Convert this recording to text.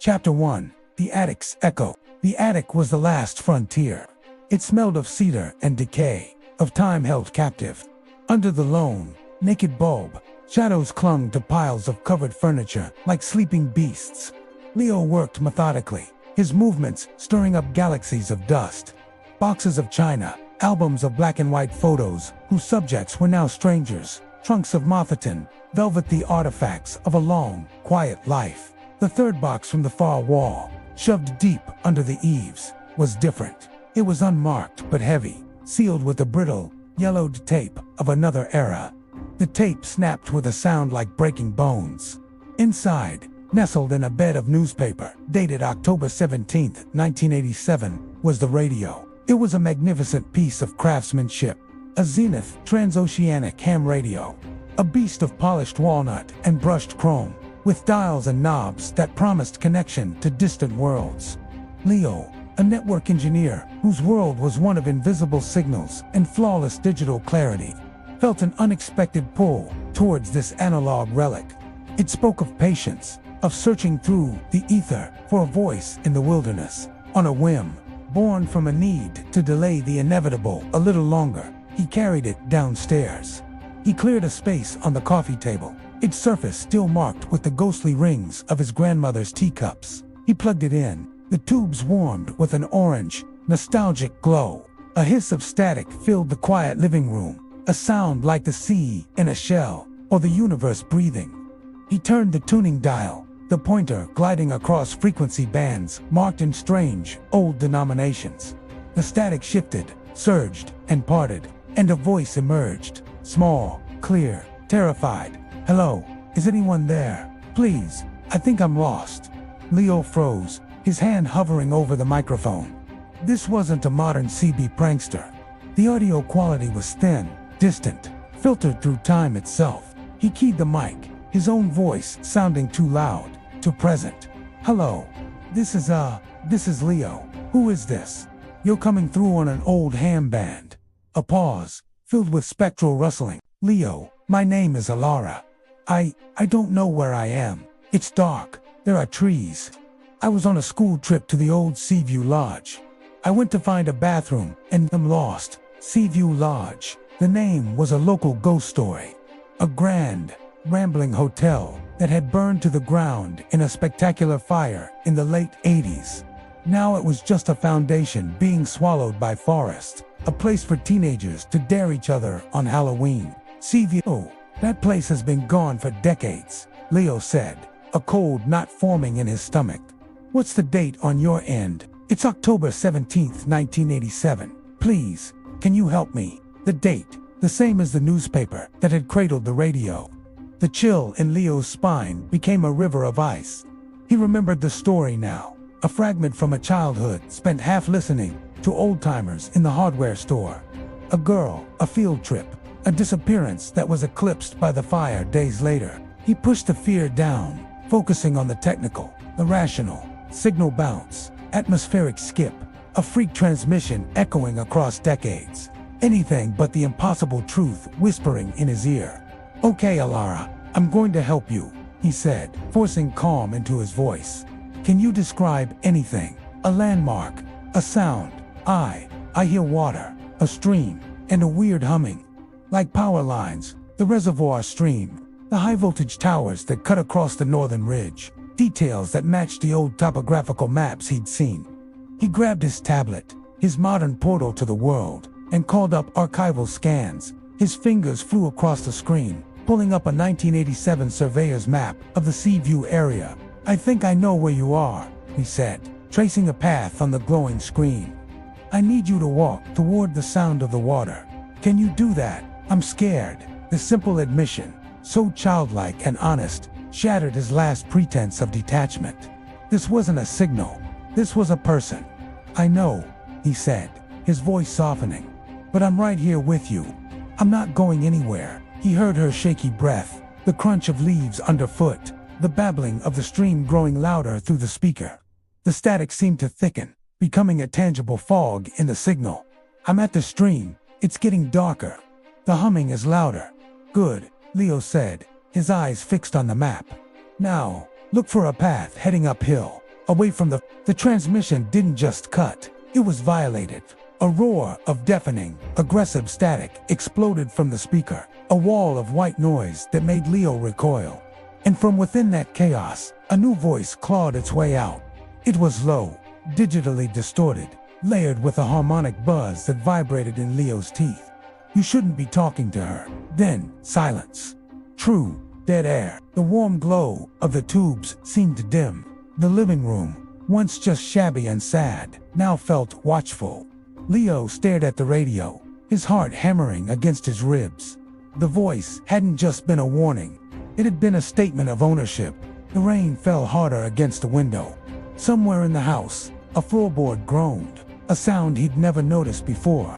Chapter 1. The Attic's Echo. The attic was the last frontier. It smelled of cedar and decay, of time held captive. Under the lone, naked bulb, shadows clung to piles of covered furniture like sleeping beasts. Leo worked methodically, his movements stirring up galaxies of dust. Boxes of china, albums of black and white photos whose subjects were now strangers, trunks of mofetin, velvety artifacts of a long, quiet life. The third box from the far wall, shoved deep under the eaves, was different. It was unmarked but heavy, sealed with the brittle, yellowed tape of another era. The tape snapped with a sound like breaking bones. Inside, nestled in a bed of newspaper, dated October 17, 1987, was the radio. It was a magnificent piece of craftsmanship, a Zenith transoceanic ham radio, a beast of polished walnut and brushed chrome, with dials and knobs that promised connection to distant worlds. Leo, a network engineer whose world was one of invisible signals and flawless digital clarity, felt an unexpected pull towards this analog relic. It spoke of patience, of searching through the ether for a voice in the wilderness. On a whim, born from a need to delay the inevitable a little longer, he carried it downstairs. He cleared a space on the coffee table, its surface still marked with the ghostly rings of his grandmother's teacups. He plugged it in. The tubes warmed with an orange, nostalgic glow. A hiss of static filled the quiet living room, a sound like the sea in a shell, or the universe breathing. He turned the tuning dial, the pointer gliding across frequency bands marked in strange, old denominations. The static shifted, surged, and parted, and a voice emerged, small, clear, terrified. "Hello, is anyone there? Please, I think I'm lost." Leo froze, his hand hovering over the microphone. This wasn't a modern CB prankster. The audio quality was thin, distant, filtered through time itself. He keyed the mic, his own voice sounding too loud, too present. "Hello, this is Leo. Who is this? You're coming through on an old ham band." A pause, filled with spectral rustling. "Leo, my name is Alara. I don't know where I am. It's dark. There are trees. I was on a school trip to the old Seaview Lodge. I went to find a bathroom and am lost." Seaview Lodge. The name was a local ghost story. A grand, rambling hotel that had burned to the ground in a spectacular fire in the late 80s. Now it was just a foundation being swallowed by forest, a place for teenagers to dare each other on Halloween. Seaview. "Oh, that place has been gone for decades," Leo said, a cold knot forming in his stomach. "What's the date on your end?" "It's October 17th, 1987. Please, can you help me?" The date, the same as the newspaper that had cradled the radio. The chill in Leo's spine became a river of ice. He remembered the story now, a fragment from a childhood spent half listening to old-timers in the hardware store. A girl, a field trip, a disappearance that was eclipsed by the fire days later. He pushed the fear down, focusing on the technical, the rational. Signal bounce, atmospheric skip, a freak transmission echoing across decades. Anything but the impossible truth whispering in his ear. "Okay, Alara, I'm going to help you," he said, forcing calm into his voice. "Can you describe anything? A landmark, a sound?" I hear water, a stream, and a weird humming. Like power lines, the reservoir stream, the high-voltage towers that cut across the northern ridge. Details that matched the old topographical maps he'd seen. He grabbed his tablet, his modern portal to the world, and called up archival scans. His fingers flew across the screen, pulling up a 1987 surveyor's map of the Seaview area. "I think I know where you are," he said, tracing a path on the glowing screen. "I need you to walk toward the sound of the water. Can you do that? I'm scared." The simple admission, so childlike and honest, shattered his last pretense of detachment. This wasn't a signal. This was a person. "I know," he said, his voice softening. "But I'm right here with you. I'm not going anywhere." He heard her shaky breath, the crunch of leaves underfoot, the babbling of the stream growing louder through the speaker. The static seemed to thicken, becoming a tangible fog in the signal. "I'm at the stream. It's getting darker. The humming is louder." "Good," Leo said, his eyes fixed on the map. "Now, look for a path heading uphill. away from the transmission didn't just cut, it was violated. A roar of deafening, aggressive static exploded from the speaker, a wall of white noise that made Leo recoil. And from within that chaos, a new voice clawed its way out. It was low, digitally distorted, layered with a harmonic buzz that vibrated in Leo's teeth. "You shouldn't be talking to her." Then, silence. True, dead air. The warm glow of the tubes seemed to dim. The living room, once just shabby and sad, now felt watchful. Leo stared at the radio, his heart hammering against his ribs. The voice hadn't just been a warning, it had been a statement of ownership. The rain fell harder against the window. Somewhere in the house, a floorboard groaned, a sound he'd never noticed before.